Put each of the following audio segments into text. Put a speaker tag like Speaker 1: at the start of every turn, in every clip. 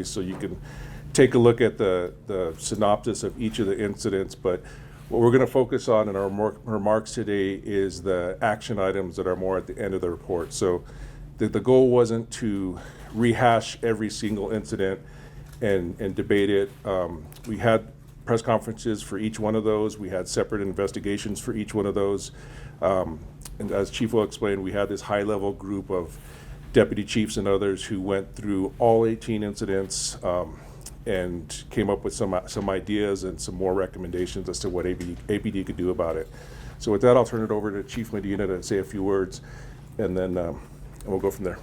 Speaker 1: release, so you can take a look at the synopsis of each of the incidents. But what we're going to focus on in our remarks today is the action items that are more at the end of the report. So the goal wasn't to rehash every single incident and debate it. We had press conferences for each one of those. We had separate investigations for each one of those. And as Chief will explain, we had this high-level group of deputy chiefs and others who went through all 18 incidents and came up with some ideas and some more recommendations as to what APD could do about it. So with that, I'll turn it over to Chief Medina to say a few words, and then we'll go from there.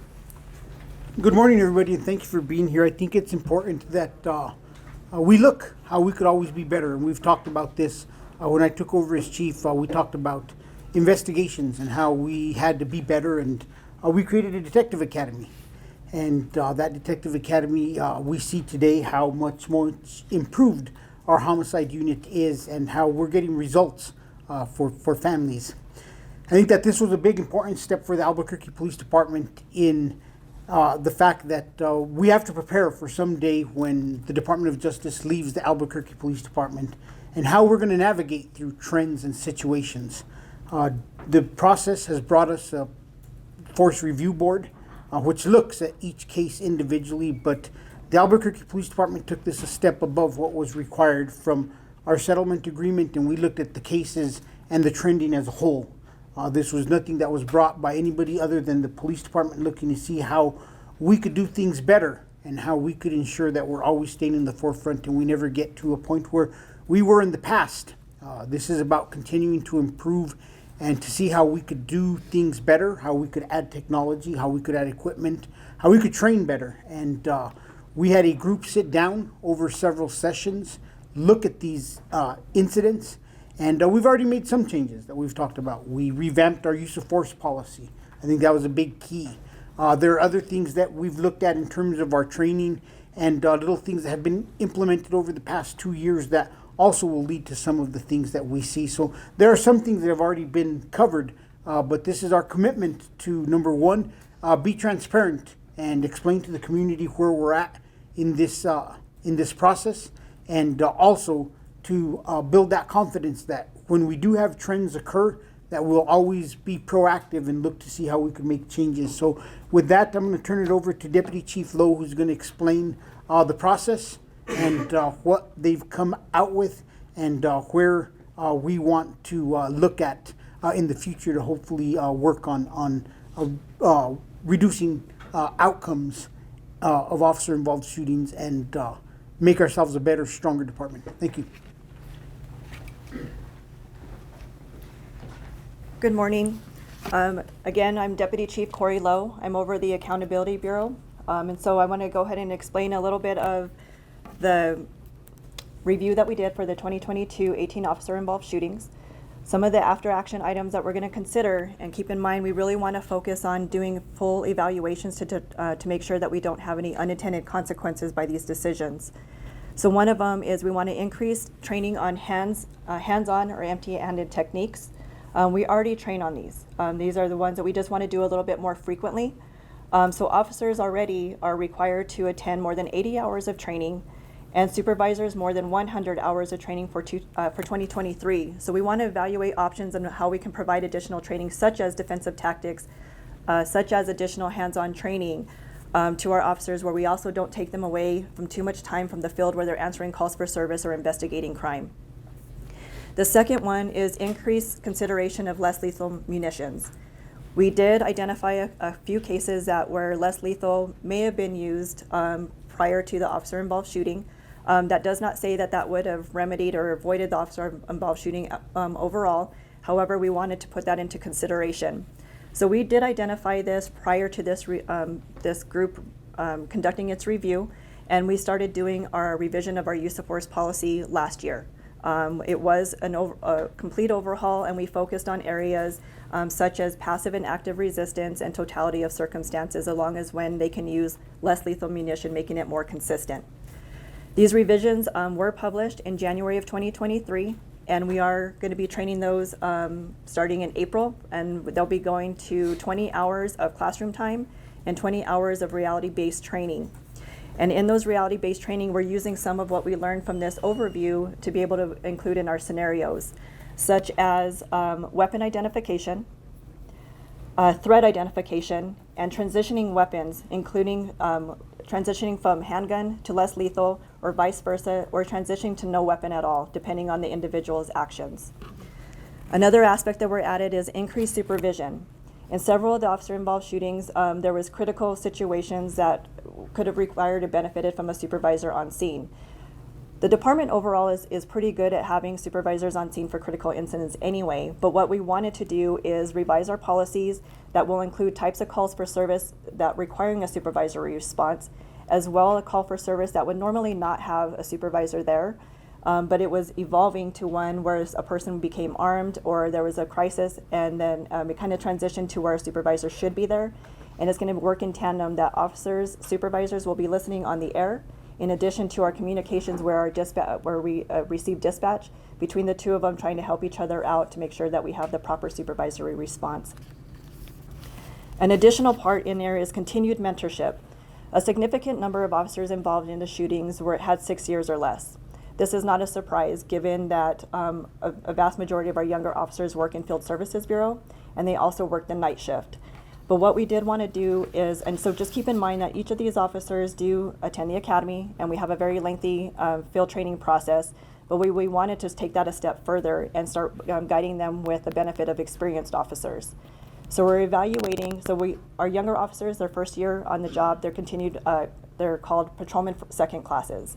Speaker 2: Good morning, everybody, and thank you for being here. I think it's important that we look how we could always be better, and we've talked about this. When I took over as chief, we talked about investigations and how we had to be better, and we created a detective academy. And that detective academy, we see today how much more improved our homicide unit is and how we're getting results for families. I think that this was a big important step for the Albuquerque Police Department in the fact that we have to prepare for someday when the Department of Justice leaves the Albuquerque Police Department, and how we're going to navigate through trends and situations. The process has brought us a force review board, which looks at each case individually, but the Albuquerque Police Department took this a step above what was required from our settlement agreement, and we looked at the cases and the trending as a whole. This was nothing that was brought by anybody other than the police department looking to see how we could do things better and how we could ensure that we're always staying in the forefront and we never get to a point where we were in the past. This is about continuing to improve and to see how we could do things better, how we could add technology, how we could add equipment, how we could train better. And we had a group sit down over several sessions, look at these incidents, and we've already made some changes that we've talked about. We revamped our use of force policy. I think that was a big key. There are other things that we've looked at in terms of our training and little things that have been implemented over the past 2 years that also will lead to some of the things that we see. So there are some things that have already been covered, but this is our commitment to, number one, be transparent and explain to the community where we're at in this process, and also to build that confidence that when we do have trends occur, that we'll always be proactive and look to see how we can make changes. So with that, I'm going to turn it over to Deputy Chief Lowe, who's going to explain the process and what they've come out with and where we want to look at in the future to hopefully work on reducing outcomes of officer-involved shootings and make ourselves a better, stronger department. Thank you.
Speaker 3: Good morning. Again, I'm Deputy Chief Corey Lowe. I'm over the Accountability Bureau. And so I want to go ahead and explain a little bit of the review that we did for the 2022 18 officer-involved shootings. Some of the after-action items that we're going to consider, and keep in mind, we really want to focus on doing full evaluations to make sure that we don't have any unintended consequences by these decisions. So one of them is we want to increase training on hands-on or empty-handed techniques. We already train on these. These are the ones that we just want to do a little bit more frequently. So officers already are required to attend more than 80 hours of training, and supervisors more than 100 hours of training for 2023. So we want to evaluate options on how we can provide additional training, such as defensive tactics, such as additional hands-on training to our officers, where we also don't take them away from too much time from the field where they're answering calls for service or investigating crime. The second one is increased consideration of less lethal munitions. We did identify a few cases that where less lethal may have been used prior to the officer-involved shooting. That does not say that that would have remedied or avoided the officer-involved shooting overall. However, we wanted to put that into consideration. So we did identify this prior to this group conducting its review, and we started doing our revision of our use of force policy last year. It was a complete overhaul, and we focused on areas such as passive and active resistance and totality of circumstances, along as when they can use less lethal munition, making it more consistent. These revisions were published in January of 2023, and we are going to be training those starting in April, and they'll be going to 20 hours of classroom time and 20 hours of reality-based training. And in those reality-based training, we're using some of what we learned from this overview to be able to include in our scenarios, such as weapon identification, threat identification, and transitioning weapons, including transitioning from handgun to less lethal, or vice versa, or transitioning to no weapon at all, depending on the individual's actions. Another aspect that we're added is increased supervision. In several of the officer-involved shootings, there was critical situations that could have required or benefited from a supervisor on scene. The department overall is pretty good at having supervisors on scene for critical incidents anyway, but what we wanted to do is revise our policies that will include types of calls for service that requiring a supervisory response, as well a call for service that would normally not have a supervisor there, but it was evolving to one where a person became armed or there was a crisis, and then it kind of transitioned to where a supervisor should be there. And it's going to work in tandem that officers, supervisors will be listening on the air, in addition to our communications where we receive dispatch between the two of them, trying to help each other out to make sure that we have the proper supervisory response. An additional part in there is continued mentorship. A significant number of officers involved in the shootings had 6 years or less. This is not a surprise, given that a vast majority of our younger officers work in Field Services Bureau, and they also work the night shift. But what we did want to do is, and so just keep in mind that each of these officers do attend the academy, and we have a very lengthy field training process, but we wanted to take that a step further and start guiding them with the benefit of experienced officers. So we're evaluating, our younger officers, their first year on the job, they're called patrolman second classes.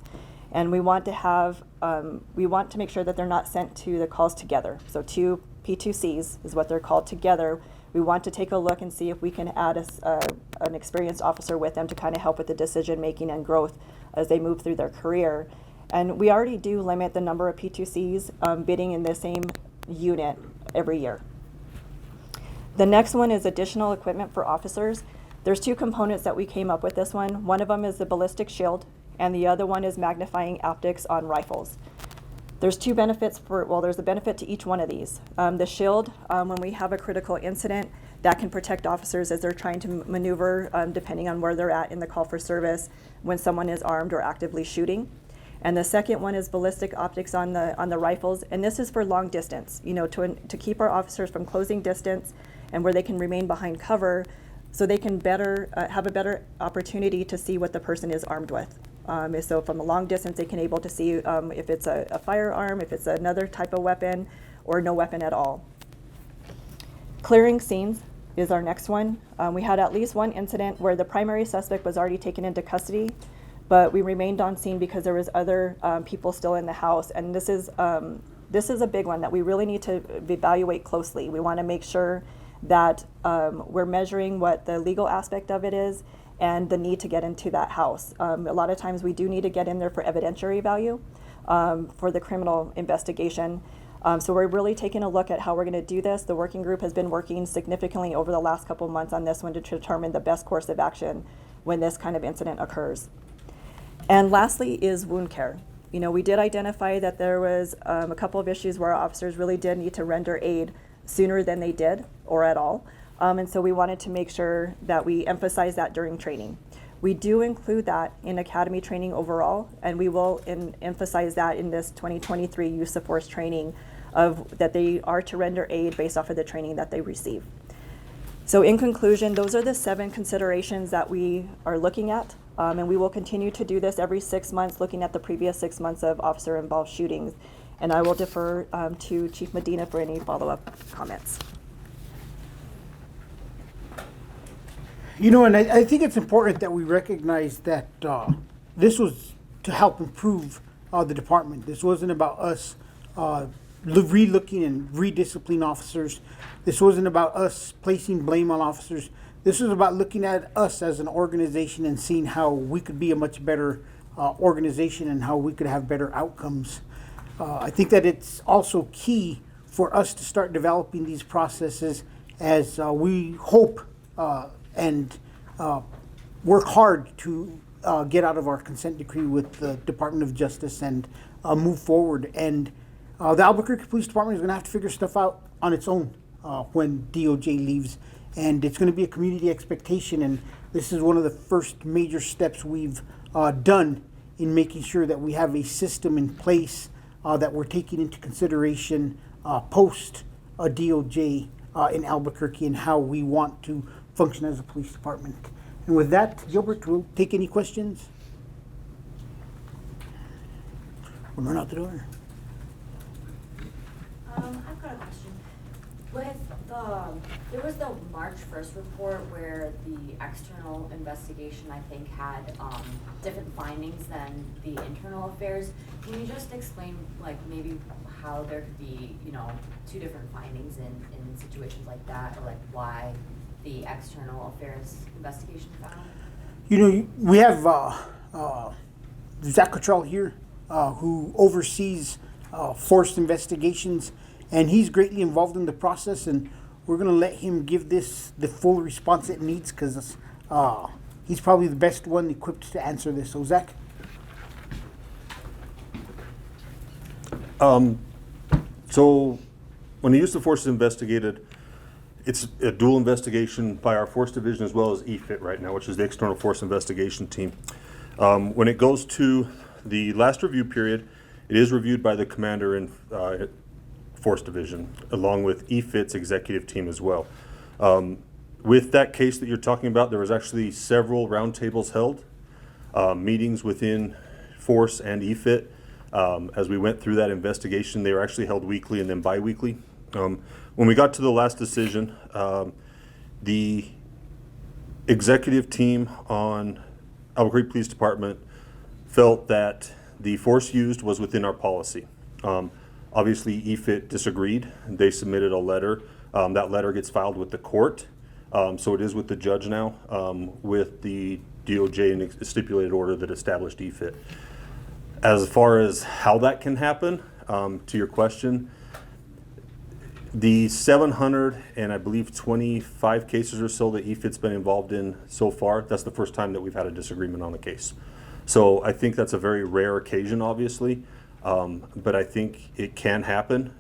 Speaker 3: And we want to make sure that they're not sent to the calls together. So 2 P2Cs is what they're called together. We want to take a look and see if we can add an experienced officer with them to kind of help with the decision making and growth as they move through their career. And we already do limit the number of P2Cs bidding in the same unit every year. The next one is additional equipment for officers. There's 2 components that we came up with this one. One of them is the ballistic shield, and the other one is magnifying optics on rifles. There's 2 benefits there's a benefit to each one of these. The shield, when we have a critical incident, that can protect officers as they're trying to maneuver, depending on where they're at in the call for service, when someone is armed or actively shooting. And the second one is ballistic optics on the rifles, and this is for long distance, to keep our officers from closing distance and where they can remain behind cover, so they can have a better opportunity to see what the person is armed with. So from a long distance, they can able to see if it's a firearm, if it's another type of weapon, or no weapon at all. Clearing scenes is our next one. We had at least one incident where the primary suspect was already taken into custody, but we remained on scene because there was other people still in the house. And this is a big one that we really need to evaluate closely. We want to make sure that we're measuring what the legal aspect of it is and the need to get into that house. A lot of times we do need to get in there for evidentiary value for the criminal investigation. So we're really taking a look at how we're going to do this. The working group has been working significantly over the last couple months on this one to determine the best course of action when this kind of incident occurs. And lastly is wound care. We did identify that there was a couple of issues where our officers really did need to render aid sooner than they did or at all. And so we wanted to make sure that we emphasize that during training. We do include that in academy training overall, and we will emphasize that in this 2023 use of force training that they are to render aid based off of the training that they receive. So in conclusion, those are the 7 considerations that we are looking at, and we will continue to do this every 6 months, looking at the previous 6 months of officer-involved shootings. And I will defer to Chief Medina for any follow-up comments.
Speaker 2: And I think it's important that we recognize that this was to help improve the department. This wasn't about us re-looking and redisciplining officers. This wasn't about us placing blame on officers. This was about looking at us as an organization and seeing how we could be a much better organization and how we could have better outcomes. I think that it's also key for us to start developing these processes as we hope and work hard to get out of our consent decree with the Department of Justice and move forward. And the Albuquerque Police Department is going to have to figure stuff out on its own when DOJ leaves. And it's going to be a community expectation. And this is one of the first major steps we've done in making sure that we have a system in place that we're taking into consideration post a DOJ in Albuquerque and how we want to function as a police department. And with that, Gilbert, we'll take any questions. We'll run out the door.
Speaker 4: I've got a question. There was the March 1st report where the external investigation, I think, had different findings than the internal affairs. Can you just explain, like, maybe how there could be, two different findings in situations like that, or like why the external affairs investigation found?
Speaker 2: We have Zach Cottrell here, who oversees forced investigations, and he's greatly involved in the process, and we're going to let him give this the full response it needs, because he's probably the best one equipped to answer this. So, Zach?
Speaker 5: So when the use of force is investigated, it's a dual investigation by our force division as well as EFIT right now, which is the external force investigation team. When it goes to the last review period, it is reviewed by the commander in force division, along with EFIT's executive team as well. With that case that you're talking about, there was actually several roundtables held, meetings within force and EFIT. As we went through that investigation, they were actually held weekly and then bi-weekly. When we got to the last decision, the executive team on Albuquerque Police Department felt that the force used was within our policy. Obviously, EFIT disagreed. They submitted a letter. That letter gets filed with the court. So it is with the judge now, with the DOJ and a stipulated order that established EFIT. As far as how that can happen, to your question, the 700 and I believe 25 cases or so that EFIT's been involved in so far, that's the first time that we've had a disagreement on a case. So I think that's a very rare occasion, obviously, but I think it can happen.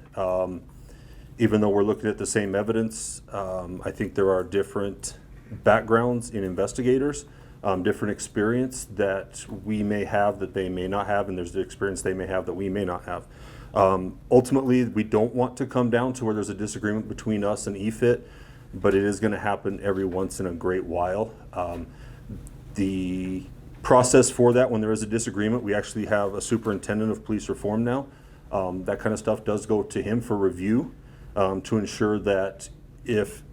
Speaker 5: Even though we're looking at the same evidence, I think there are different backgrounds in investigators, different experience that we may have that they may not have, and there's the experience they may have that we may not have. Ultimately, we don't want to come down to where there's a disagreement between us and EFIT, but it is going to happen every once in a great while. The process for that, when there is a disagreement, we actually have a superintendent of police reform now. That kind of stuff does go to him for review, to ensure that if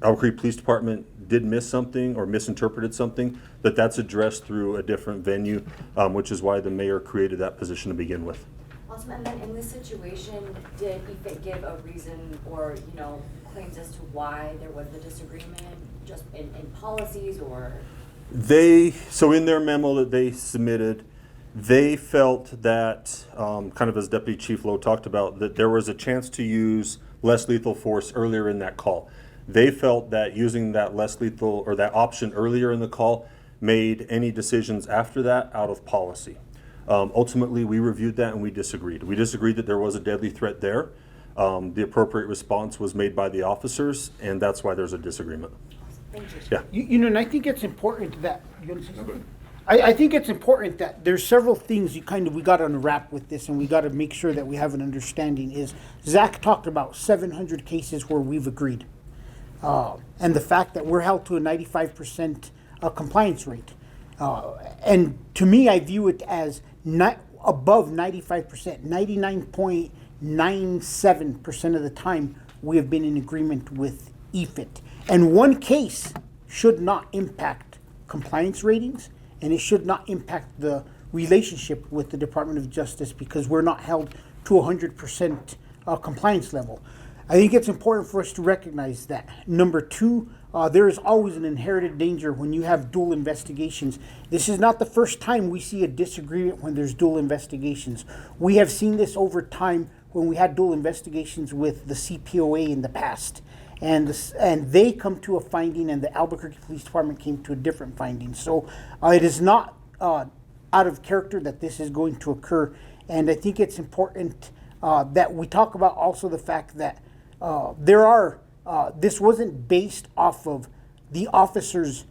Speaker 5: Albuquerque Police Department did miss something or misinterpreted something, that's addressed through a different venue, which is why the mayor created that position to begin with.
Speaker 4: Awesome. And then in this situation, did EFIT give a reason or, claims as to why there was the disagreement, just in policies or?
Speaker 5: So in their memo that they submitted, they felt that, kind of as Deputy Chief Lowe talked about, that there was a chance to use less lethal force earlier in that call. They felt that using that less lethal or that option earlier in the call made any decisions after that out of policy. Ultimately, we reviewed that and we disagreed. We disagreed that there was a deadly threat there. The appropriate response was made by the officers, and that's why there's a disagreement.
Speaker 4: Thank you.
Speaker 5: Yeah.
Speaker 2: And I think it's important that you want to say something? I think it's important that there's several things we got to unwrap with this, and we got to make sure that we have an understanding. Is Zach talked about 700 cases where we've agreed, and the fact that we're held to a 95% compliance rate, and to me, I view it as not above 95%, 99.97% of the time we have been in agreement with EFIT. And one case should not impact compliance ratings, and it should not impact the relationship with the Department of Justice, because we're not held to 100% compliance level. I think it's important for us to recognize that. Number two, there is always an inherited danger when you have dual investigations. This is not the first time we see a disagreement when there's dual investigations. We have seen this over time when we had dual investigations with the CPOA in the past. And they come to a finding, and the Albuquerque Police Department came to a different finding. So it is not out of character that this is going to occur. And I think it's important that we talk about also the fact that this wasn't based off of the officers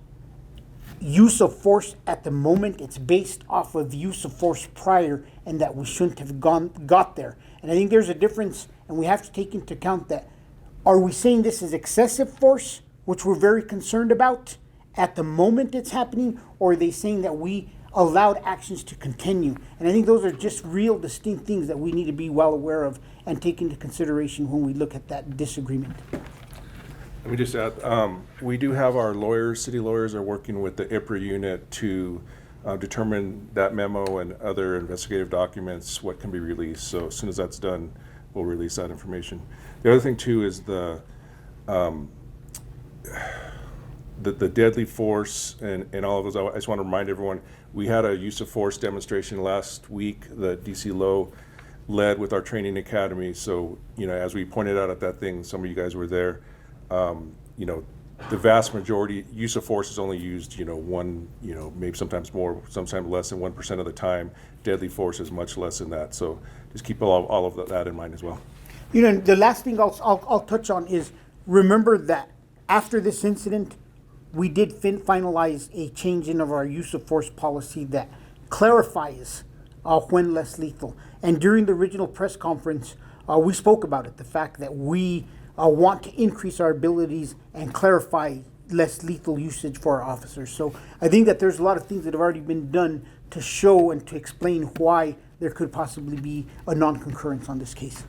Speaker 2: use of force at the moment, it's based off of use of force prior, and that we shouldn't have got there. And I think there's a difference, and we have to take into account that, are we saying this is excessive force, which we're very concerned about at the moment it's happening, or are they saying that we allowed actions to continue? And I think those are just real distinct things that we need to be well aware of and take into consideration when we look at that disagreement.
Speaker 1: Let me just add, we do have our lawyers, city lawyers are working with the IPRA unit to determine that memo and other investigative documents, what can be released. So as soon as that's done, we'll release that information. The other thing too is the deadly force and all of those. I just want to remind everyone, we had a use of force demonstration last week that DC Low led with our training academy. So, as we pointed out at that thing, some of you guys were there. The vast majority use of force is only used, one, maybe sometimes more, sometimes less than 1% of the time. Deadly force is much less than that. So just keep all of that in mind as well.
Speaker 2: The last thing I'll touch on is, remember that after this incident, we did finalize a change in of our use of force policy that clarifies when less lethal. And during the original press conference, we spoke about it, the fact that we want to increase our abilities and clarify less lethal usage for our officers. So I think that there's a lot of things that have already been done to show and to explain why there could possibly be a non-concurrence on this case.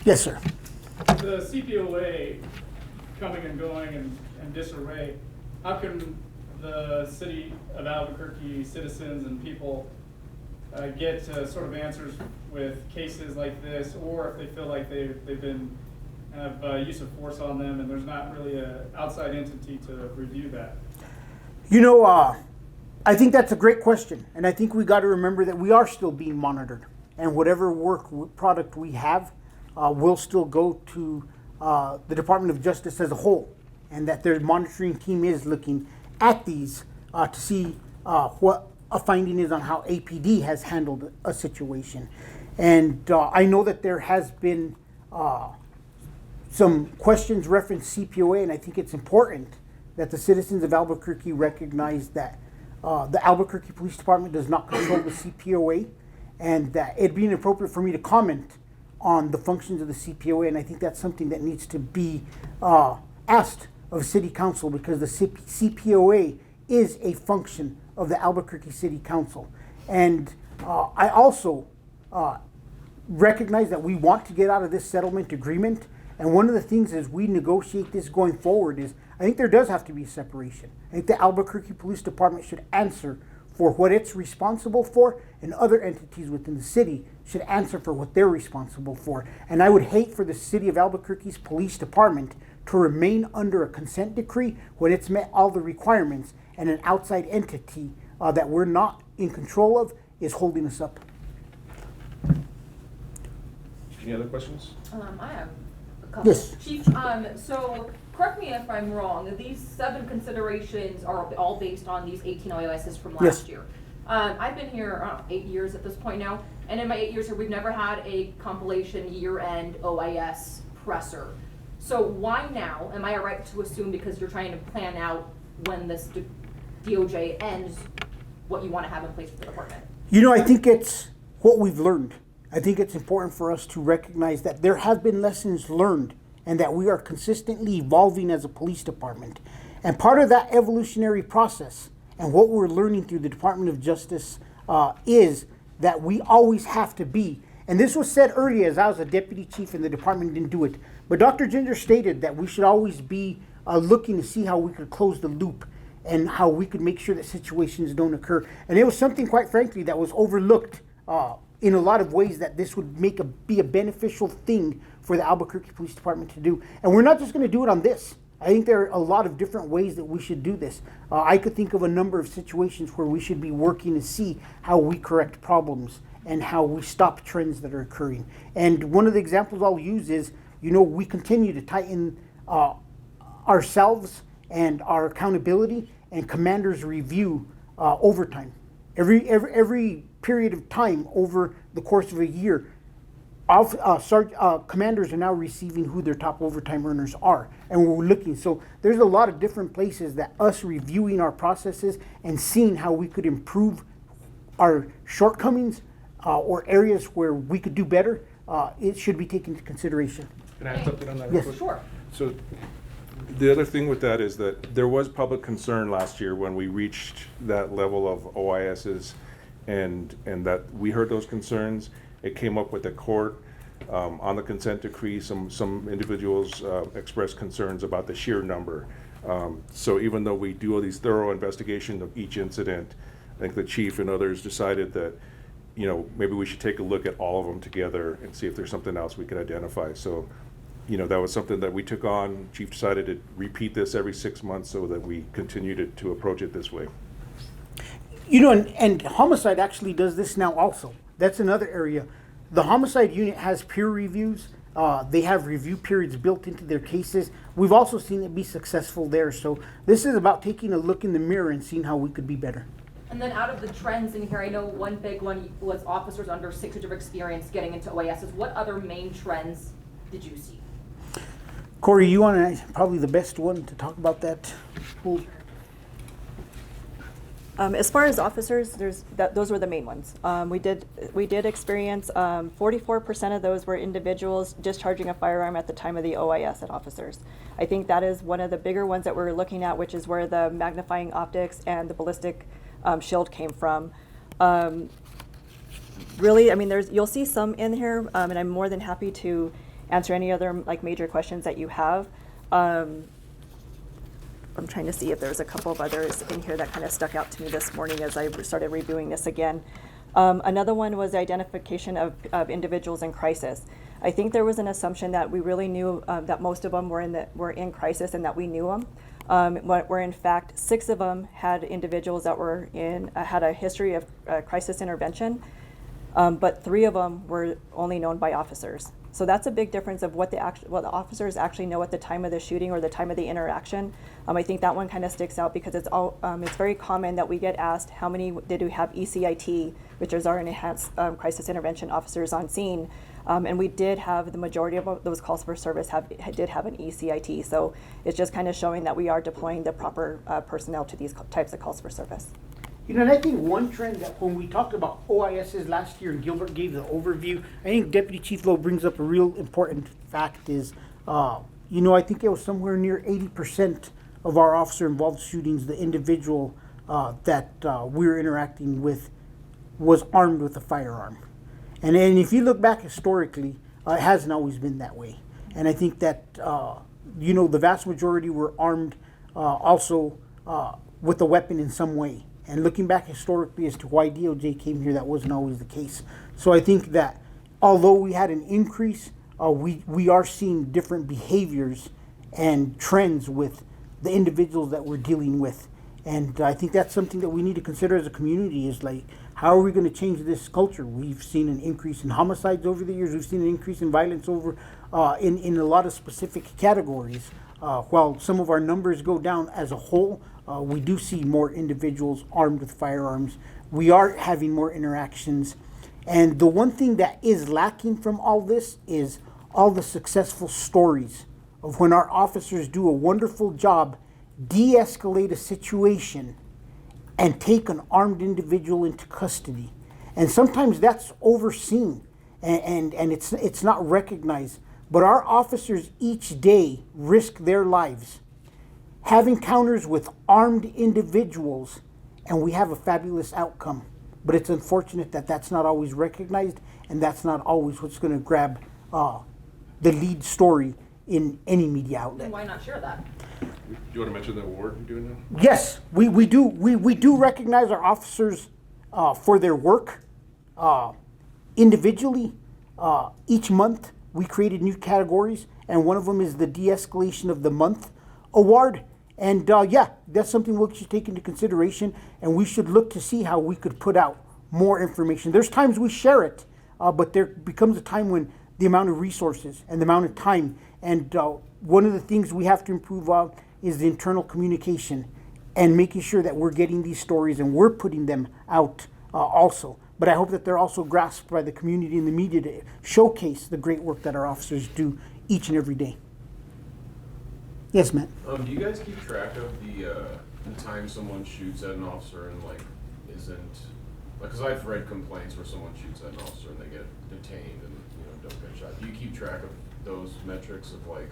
Speaker 2: Yes, sir.
Speaker 6: The CPOA coming and going in disarray, how can the city of Albuquerque citizens and people get sort of answers with cases like this, or if they feel like they've been have use of force on them and there's not really an outside entity to review that?
Speaker 2: I think that's a great question, and I think we got to remember that we are still being monitored, and whatever product we have will still go to the Department of Justice as a whole, and that their monitoring team is looking at these to see what a finding is on how APD has handled a situation. And I know that there has been some questions reference CPOA, and I think it's important that the citizens of Albuquerque recognize that the Albuquerque Police Department does not control the CPOA, and that it'd be inappropriate for me to comment on the functions of the CPOA, and I think that's something that needs to be asked of City Council, because the CPOA is a function of the Albuquerque City Council. And I also recognize that we want to get out of this settlement agreement, and one of the things as we negotiate this going forward is, I think there does have to be a separation. I think the Albuquerque Police Department should answer for what it's responsible for, and other entities within the city should answer for what they're responsible for. And I would hate for the city of Albuquerque's police department to remain under a consent decree when it's met all the requirements, and an outside entity that we're not in control of is holding us up.
Speaker 1: Any other questions?
Speaker 7: I have a couple.
Speaker 2: Yes.
Speaker 7: Chief, so correct me if I'm wrong, these 7 considerations are all based on these 18 OISs from last
Speaker 2: Yes.
Speaker 7: year. I've been here 8 years at this point now, and in my 8 years here, we've never had a compilation year-end OIS presser. So why now? Am I right to assume because you're trying to plan out when this DOJ ends, what you want to have in place for the department?
Speaker 2: I think it's what we've learned. I think it's important for us to recognize that there have been lessons learned, and that we are consistently evolving as a police department. And part of that evolutionary process, and what we're learning through the Department of Justice, is that we always have to be, and this was said earlier as I was a deputy chief and the department didn't do it, but Dr. Ginger stated that we should always be looking to see how we could close the loop and how we could make sure that situations don't occur. And it was something, quite frankly, that was overlooked in a lot of ways, that this would be a beneficial thing for the Albuquerque Police Department to do. And we're not just going to do it on this. I think there are a lot of different ways that we should do this. I could think of a number of situations where we should be working to see how we correct problems and how we stop trends that are occurring. And one of the examples I'll use is, we continue to tighten ourselves and our accountability, and commanders review overtime. Every period of time over the course of a year, commanders are now receiving who their top overtime earners are, and we're looking. So there's a lot of different places that us reviewing our processes and seeing how we could improve our shortcomings or areas where we could do better. It should be taken into consideration.
Speaker 1: Can I add something on that?
Speaker 2: Yes.
Speaker 1: real quick?
Speaker 7: Sure.
Speaker 1: So the other thing with that is that there was public concern last year when we reached that level of OISs, and that we heard those concerns. It came up with the court on the consent decree. Some individuals expressed concerns about the sheer number. So even though we do all these thorough investigation of each incident, I think the chief and others decided that, you know, maybe we should take a look at all of them together and see if there's something else we could identify. So, you know, that was something that we took on. Chief decided to repeat this every 6 months so that we continued to approach it this way.
Speaker 2: You know, and homicide actually does this now also. That's another area. The homicide unit has peer reviews. They have review periods built into their cases. We've also seen it be successful there. So this is about taking a look in the mirror and seeing how we could be better.
Speaker 7: And then out of the trends in here, I know one big one was officers under 6 years of experience getting into OASs. What other main trends did you see?
Speaker 2: Corey, you want to probably the best one to talk about that?
Speaker 3: As far as officers, those were the main ones. We did experience 44% of those were individuals discharging a firearm at the time of the OIS at officers. I think that is one of the bigger ones that we're looking at, which is where the magnifying optics and the ballistic shield came from. Really, I mean, you'll see some in here, and I'm more than happy to answer any other like major questions that you have. I'm trying to see if there's a couple of others in here that kind of stuck out to me this morning as I started reviewing this again. Another one was the identification of individuals in crisis. I think there was an assumption that we really knew that most of them were in crisis and that we knew them. Where in fact 6 of them had individuals that were had a history of crisis intervention, but 3 of them were only known by officers. So that's a big difference of what the officers actually know at the time of the shooting or the time of the interaction. I think that one kind of sticks out because it's very common that we get asked how many did we have ECIT, which is our enhanced crisis intervention officers on scene, and we did have the majority of those calls for service did have an ECIT. So it's just kind of showing that we are deploying the proper personnel to these types of calls for service.
Speaker 2: You know, and I think one trend that when we talked about OISs last year and Gilbert gave the overview, I think Deputy Chief Lowe brings up a real important fact is, you know, I think it was somewhere near 80% of our officer-involved shootings, the individual that we were interacting with was armed with a firearm. And if you look back historically, it hasn't always been that way. And I think that, you know, the vast majority were armed also with a weapon in some way. And looking back historically as to why DOJ came here, that wasn't always the case. So I think that although we had an increase, we are seeing different behaviors and trends with the individuals that we're dealing with. And I think that's something that we need to consider as a community is like, how are we going to change this culture? We've seen an increase in homicides over the years. We've seen an increase in violence over in a lot of specific categories. While some of our numbers go down as a whole, we do see more individuals armed with firearms. We are having more interactions. And the one thing that is lacking from all this is all the successful stories of when our officers do a wonderful job, de-escalate a situation, and take an armed individual into custody. And sometimes that's overseen and it's not recognized. But our officers each day risk their lives, have encounters with armed individuals, and we have a fabulous outcome. But it's unfortunate that that's not always recognized, and that's not always what's going to grab the lead story in any media outlet.
Speaker 7: Then why not share that?
Speaker 1: Do you want to mention the award you're doing now?
Speaker 2: Yes, we do. We do recognize our officers for their work individually. Each month we created new categories, and one of them is the De-Escalation of the Month Award. And yeah, that's something we should take into consideration, and we should look to see how we could put out more information. There's times we share it, but there becomes a time when the amount of resources and the amount of time, and one of the things we have to improve on is the internal communication and making sure that we're getting these stories and we're putting them out also. but I hope that they're also grasped by the community and the media to showcase the great work that our officers do each and every day. Yes, Matt?
Speaker 8: Do you guys keep track of the time someone shoots at an officer and like isn't, like, cause I've read complaints where someone shoots at an officer and they get detained and, you know, don't get shot. Do you keep track of those metrics of like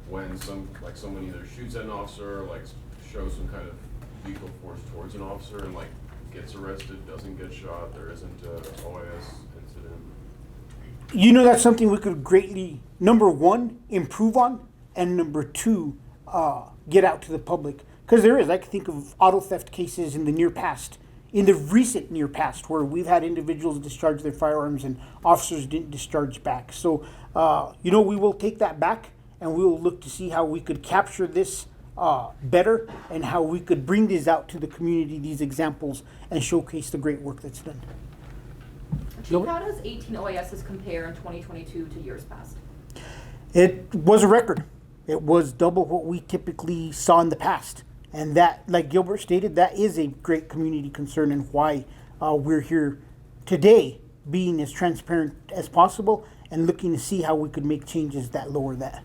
Speaker 8: when someone either shoots at an officer or like shows some kind of lethal force towards an officer and like gets arrested, doesn't get shot, there isn't a OIS incident?
Speaker 2: You know, that's something we could greatly, number one, improve on, and number two, get out to the public. Because there is, I can think of auto theft cases in the near past, in the recent near past, where we've had individuals discharge their firearms and officers didn't discharge back. So, you know, we will take that back and we will look to see how we could capture this better and how we could bring these out to the community, these examples, and showcase the great work that's done.
Speaker 7: Chief, how does 18 OISs compare in 2022 to years past?
Speaker 2: It was a record. It was double what we typically saw in the past. And that, like Gilbert stated, that is a great community concern and why we're here today being as transparent as possible and looking to see how we could make changes that lower that.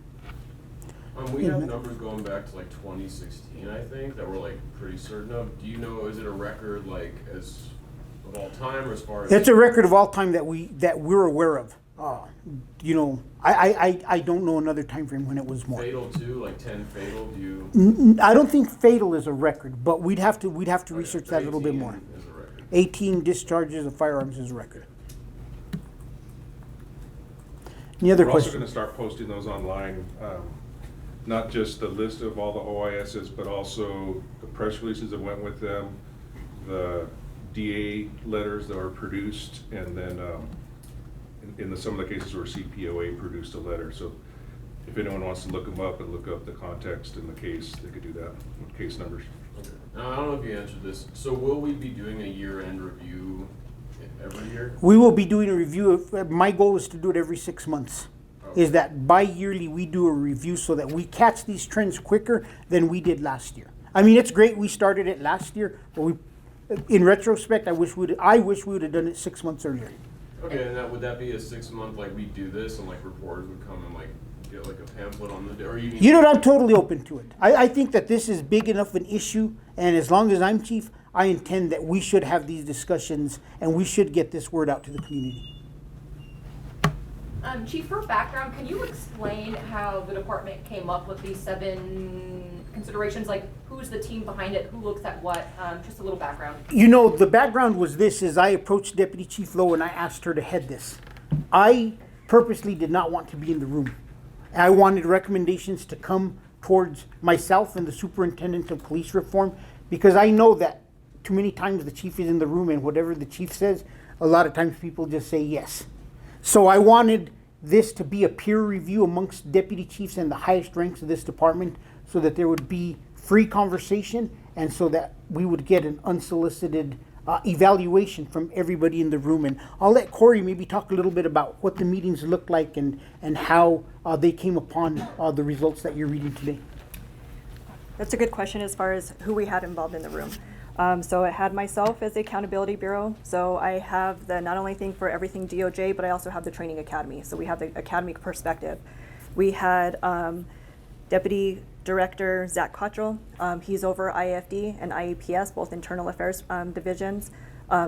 Speaker 8: We have numbers going back to like 2016, I think, that we're like pretty certain of. Do you know, is it a record like as of all time or as far as?
Speaker 2: It's a record of all time that we're aware of. You know, I don't know another time frame when it was more.
Speaker 8: Fatal too, like 10 fatal. Do you?
Speaker 2: I don't think fatal is a record, but we'd have to research that a little bit more.
Speaker 8: Is a record.
Speaker 2: 18 discharges of firearms is a record. Any other
Speaker 1: We're also
Speaker 2: questions?
Speaker 1: going to start posting those online, not just the list of all the OISs, but also the press releases that went with them, the DA letters that were produced, and then some of the cases where CPOA produced a letter. So if anyone wants to look them up and look up the context in the case, they could do that with case numbers.
Speaker 8: Okay. Now, I don't know if you answered this. So will we be doing a year-end review every year?
Speaker 2: We will be doing a review. My goal is to do it every 6 months.
Speaker 8: Okay.
Speaker 2: Is that bi-yearly we do a review so that we catch these trends quicker than we did last year. I mean, it's great we started it last year, but in retrospect, I wish we would have done it 6 months earlier.
Speaker 8: Okay, and would that be a 6 month, like we do this and like reporters would come and like get like a pamphlet on the day, or you mean?
Speaker 2: You know what, I'm totally open to it. I think that this is big enough an issue, and as long as I'm chief, I intend that we should have these discussions and we should get this word out to the community.
Speaker 7: Chief, for background, can you explain how the department came up with these 7 considerations? Like, who's the team behind it? Who looks at what? Just a little background.
Speaker 2: You know, the background was this, is I approached Deputy Chief Lowe and I asked her to head this. I purposely did not want to be in the room. I wanted recommendations to come towards myself and the superintendent of police reform, because I know that too many times the chief is in the room and whatever the chief says, a lot of times people just say yes. So I wanted this to be a peer review amongst deputy chiefs and the highest ranks of this department so that there would be free conversation and so that we would get an unsolicited evaluation from everybody in the room. And I'll let Corey maybe talk a little bit about what the meetings looked like and how they came upon the results that you're reading today.
Speaker 3: That's a good question as far as who we had involved in the room. So I had myself as the Accountability Bureau. So I have the not only thing for everything DOJ, but I also have the Training Academy. So we have the academy perspective. We had Deputy Director Zach Cottrell. He's over IFD and IEPS, both internal affairs divisions.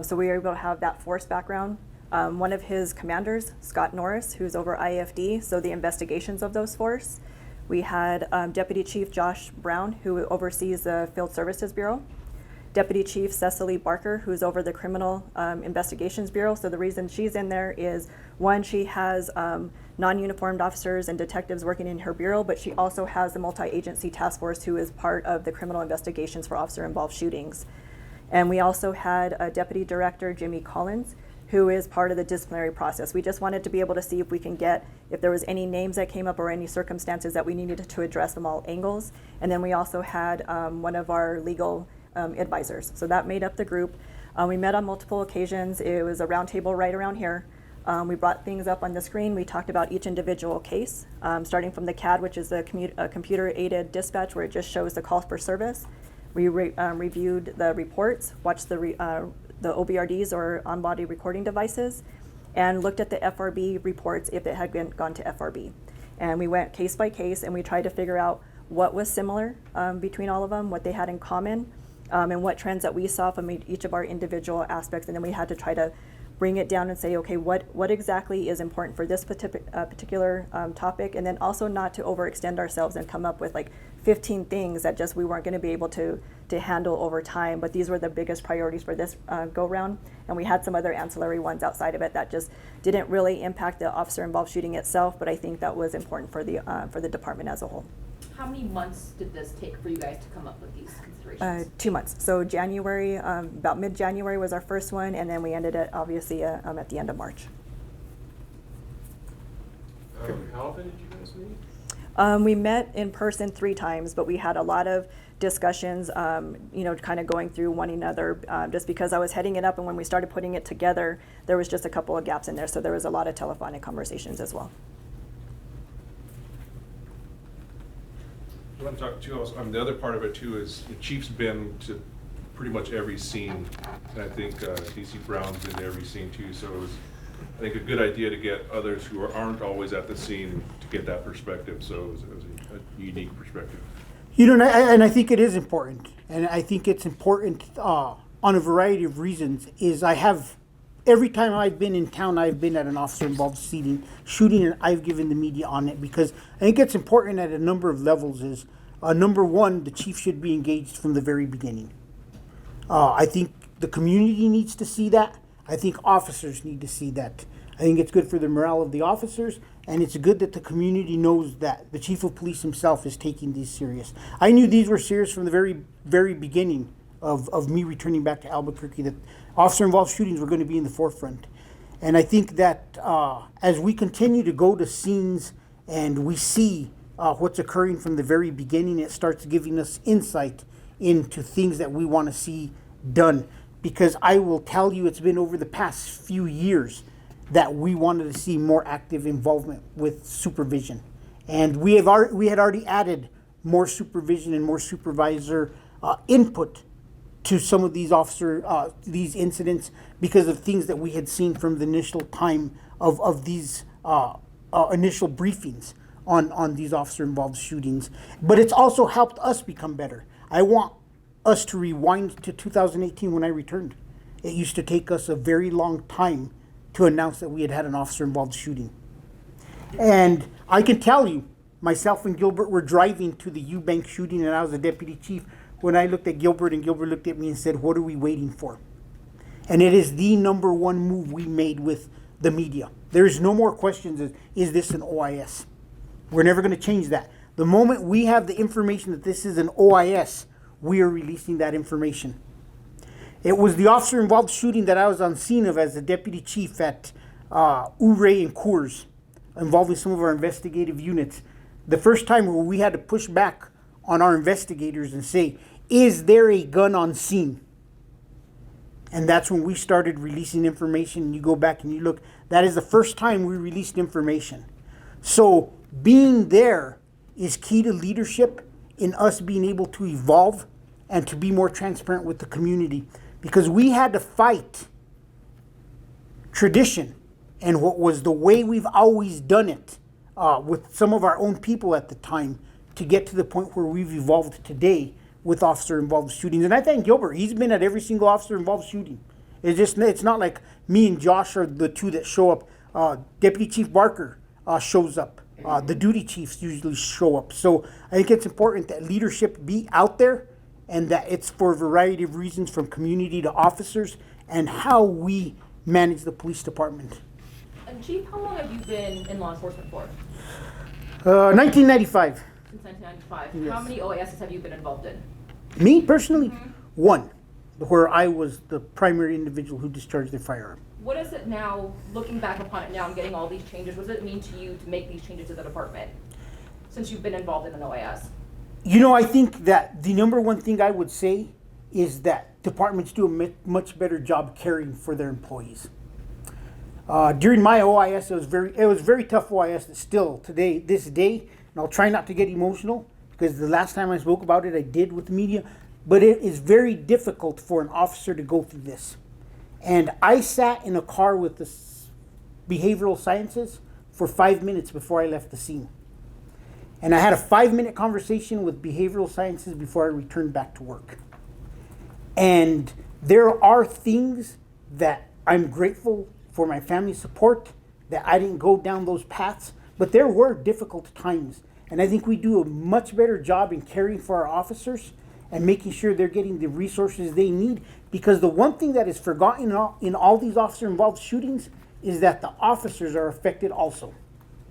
Speaker 3: So we were able to have that force background. One of his commanders, Scott Norris, who's over IFD, so the investigations of those force. We had Deputy Chief Josh Brown, who oversees the Field Services Bureau. Deputy Chief Cecily Barker, who's over the Criminal Investigations Bureau. So the reason she's in there is, one, she has non-uniformed officers and detectives working in her bureau, but she also has the multi-agency task force who is part of the criminal investigations for officer-involved shootings. And we also had a Deputy Director, Jimmy Collins, who is part of the disciplinary process. We just wanted to be able to see if we can get, if there was any names that came up or any circumstances that we needed to address from all angles. And then we also had one of our legal advisors. So that made up the group. We met on multiple occasions. It was a round table right around here. We brought things up on the screen. We talked about each individual case, starting from the CAD, which is a computer-aided dispatch where it just shows the calls for service. We reviewed the reports, watched the the OBRDs or on-body recording devices, and looked at the FRB reports if it had gone to FRB. And we went case by case and we tried to figure out what was similar between all of them, what they had in common, and what trends that we saw from each of our individual aspects. And then we had to try to bring it down and say, okay, what exactly is important for this particular topic, and then also not to overextend ourselves and come up with like 15 things that just we weren't going to be able to handle over time. But these were the biggest priorities for this go round, and we had some other ancillary ones outside of it that just didn't really impact the officer-involved shooting itself, but I think that was important for the department as a whole.
Speaker 7: How many months did this take for you guys to come up with these considerations?
Speaker 3: 2 months. So January, about mid-January was our first one, and then we ended it obviously at the end of March.
Speaker 8: How often did you guys meet?
Speaker 3: We met in person 3 times, but we had a lot of discussions, kind of going through one another, just because I was heading it up, and when we started putting it together, there was just a couple of gaps in there, so there was a lot of telephonic conversations as well.
Speaker 1: I want to talk too, the other part of it too is the chief's been to pretty much every scene. And I think DC Brown's been to every scene too. So it was, I think, a good idea to get others who aren't always at the scene to get that perspective. So it was a unique perspective.
Speaker 2: You know, and I think it is important. And I think it's important on a variety of reasons. Every time I've been in town, I've been at an officer-involved shooting, and I've given the media on it, because I think it's important at a number of levels. Is number one, the chief should be engaged from the very beginning. I think the community needs to see that. I think officers need to see that. I think it's good for the morale of the officers, and it's good that the community knows that the chief of police himself is taking these serious. I knew these were serious from the very, very beginning of me returning back to Albuquerque, that officer-involved shootings were going to be in the forefront. And I think that as we continue to go to scenes and we see what's occurring from the very beginning, it starts giving us insight into things that we want to see done. Because I will tell you, it's been over the past few years that we wanted to see more active involvement with supervision. And we had already added more supervision and more supervisor input to some of these incidents, because of things that we had seen from the initial time of these initial briefings on these officer-involved shootings. But it's also helped us become better. I want us to rewind to 2018 when I returned. It used to take us a very long time to announce that we had had an officer-involved shooting. And I can tell you, myself and Gilbert were driving to the Eubank shooting, and I was a deputy chief, when I looked at Gilbert, and Gilbert looked at me and said, "What are we waiting for?" And it is the number one move we made with the media. There is no more questions. Is this an OIS? We're never going to change that. The moment we have the information that this is an OIS, we are releasing that information. It was the officer-involved shooting that I was on scene of as a deputy chief at Ouray and Coors, involving some of our investigative units. The first time where we had to push back on our investigators and say, is there a gun on scene? And that's when we started releasing information. And you go back and you look, that is the first time we released information. So being there is key to leadership in us being able to evolve and to be more transparent with the community. Because we had to fight tradition and what was the way we've always done it with some of our own people at the time, to get to the point where we've evolved today with officer-involved shootings. And I thank Gilbert. He's been at every single officer-involved shooting. It's not like me and Josh are the two that show up. Deputy Chief Barker shows up. The duty chiefs usually show up. So I think it's important that leadership be out there, and that it's for a variety of reasons, from community to officers, and how we manage the police department.
Speaker 7: And Chief, how long have you been in law enforcement for?
Speaker 2: 1995.
Speaker 7: Since 1995.
Speaker 2: Yes.
Speaker 7: How many OASs have you been involved in?
Speaker 2: Me personally, one, where I was the primary individual who discharged their firearm.
Speaker 7: What is it now, looking back upon it now and getting all these changes, what does it mean to you to make these changes to the department since you've been involved in an OAS?
Speaker 2: You know, I think that the number one thing I would say is that departments do a much better job caring for their employees. During my OIS, it was very tough OIS. That still today, this day, and I'll try not to get emotional, because the last time I spoke about it, I did with the media. But it is very difficult for an officer to go through this. And I sat in a car with the behavioral sciences for 5 minutes before I left the scene. And I had a 5-minute conversation with behavioral sciences before I returned back to work. And there are things that I'm grateful for my family's support, that I didn't go down those paths, but there were difficult times. And I think we do a much better job in caring for our officers and making sure they're getting the resources they need. Because the one thing that is forgotten in all these officer-involved shootings is that the officers are affected also.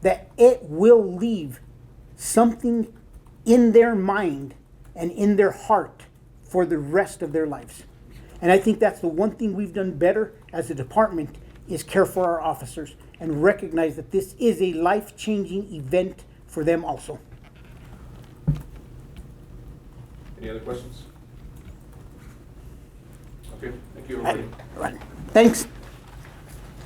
Speaker 2: That it will leave something in their mind and in their heart for the rest of their lives. And I think that's the one thing we've done better as a department is care for our officers and recognize that this is a life-changing event for them also.
Speaker 1: Any other questions? Okay, thank you, everybody.
Speaker 2: Right. Thanks.